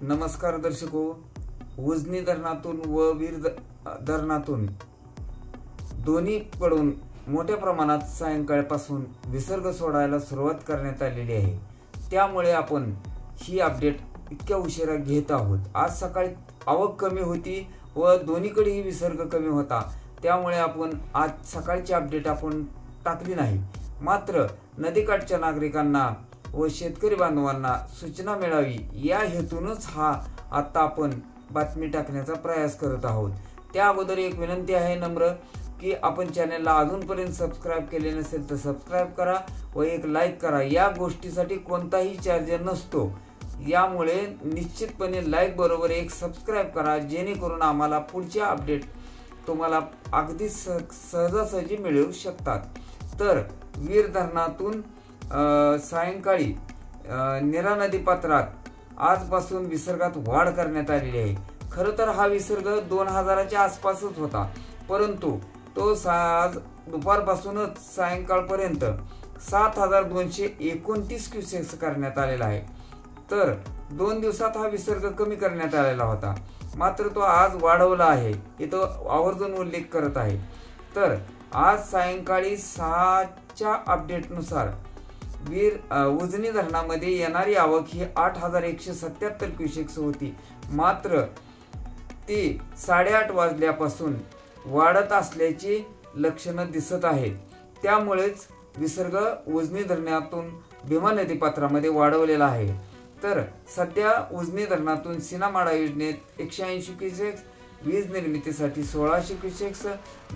नमस्कार दर्शको, उजनी धरणातून व वीर धरणातून दोन्हीकडून मोठ्या प्रमाणात सायंकाळपासून विसर्ग सोडायला सुरुवात करण्यात आलेली आहे। त्यामुळे आपण ही अपडेट इतक्या उशिरा घेत आहोत। आज सकाळी आवक कमी होती व दोन्हीकडेही विसर्ग कमी होता, त्यामुळे आपण आज सकाळची अपडेट आपण टाकली नाही। मात्र नदीकाठच्या नागरिकांना व शेतकरी बांधवांना सूचना मिळावी या हेतूनच आता आपण बातमी टाकण्याचा प्रयास करत आहोत। त्या अगोदर एक विनंती आहे नम्र की आपण चॅनलला अजूनपर्यंत सबस्क्राइब केले नसेल तर सबस्क्राइब करा व एक लाईक करा। या गोष्टीसाठी कोणताही चार्ज नसतो, यामुळे निश्चितपणे लाईक बरोबर एक सबस्क्राइब करा, जेणेकरून आम्हाला पुढच्या अपडेट तुम्हाला अगदी सहजासहजी मिळू शकतात। तर वीर धरणातून सायंकाळी नीरा नदी पात्रात आजपासून विसर्गात वाढ करण्यात आलेली आहे। खरं तर हा विसर्ग 2000च्या आसपासच होता, परंतु तो आज दुपारपासूनच सायंकाळपर्यंत 7229 क्युसेक्स करण्यात आलेला आहे। तर 2 दिवसात हा विसर्ग कमी करण्यात आलेला होता, मात्र तो आज वाढवला आहे, इथं आवर्जून उल्लेख करत आहे। तर आज सायंकाळी 6च्या अपडेटनुसार उजनी धरणामध्ये येणारी आवक ही 8177 क्युसेक्स होती, मात्र ती 8:30 वाजल्यापासून वाढत असल्याची लक्षणं दिसत आहेत। त्यामुळेच विसर्ग उजनी धरणातून भीमा नदी पात्रामध्ये वाढवलेला आहे। तर सध्या उजनी धरणातून सीनामाडा योजनेत 180 क्युसेक्स, वीज निर्मितीसाठी 1600 क्युसेक्स,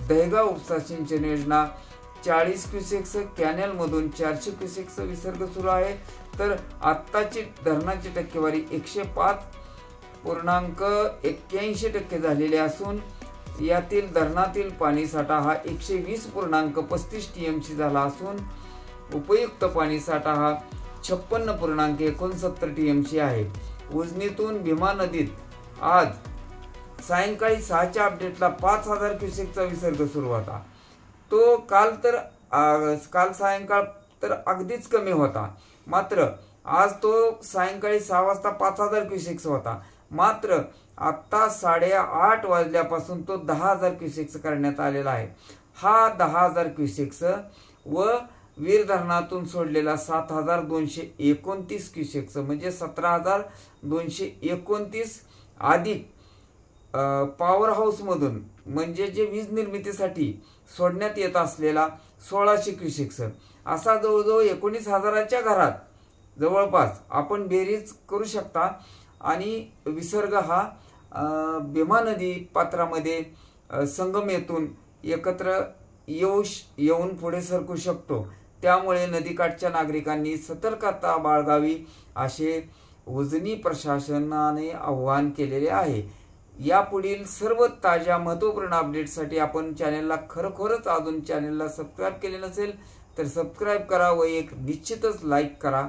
दहेगाव उपसा सिंचन योजना 40 क्युसेक्स, कॅनेल मधून 400 क्युसेक्स विसर्ग सुरू आहे। तर आत्ताची धरणाची टक्केवारी 105.81% झालेली असून यातील धरणातील पाणी साठा हा 120.35 TMC झाला असून उपयुक्त पाणी साठा हा 56.69 TMC आहे। उजनीतून भीमा नदीत आज सायंकाळी 6च्या अपडेटला 5000 क्युसेकचा विसर्ग सुरू होता। तो काल सायंकाळ तर अगदीच कमी होता, मात्र आज तो सायंकाळी 6 वाजता 5000 क्युसेक्स होता। मात्र आता 8:30 वाजल्यापासून तो 10000 क्युसेक्स करण्यात आलेला आहे। हा 10000 क्युसेक्स व वीर धरणातून सोडलेला 7229 क्युसेक्स म्हणजे 17229 अधिक पॉवर हाऊस मधून म्हणजे जे वीज निर्मितीसाठी सोडण्यात येत असलेला 1600 क्युसेक्स, असा जवळजवळ 19000च्या घरात जवळपास आपण बेरीज करू शकता। आणि विसर्ग हा भीमा नदी पात्रामध्ये संगमेतून एकत्र येऊन पुढे सरकू शकतो। त्यामुळे नदीकाठच्या नागरिकांनी सतर्कता बाळगावी असे उजनी प्रशासनाने आवाहन केलेले आहे। यापुढील सर्व ताज्या महत्त्वपूर्ण अपडेटसाठी आपण चॅनलला खरोखरच अजून चॅनलला सबस्क्राइब केले नसेल तर सबस्क्राइब करा व एक निश्चितच लाईक करा।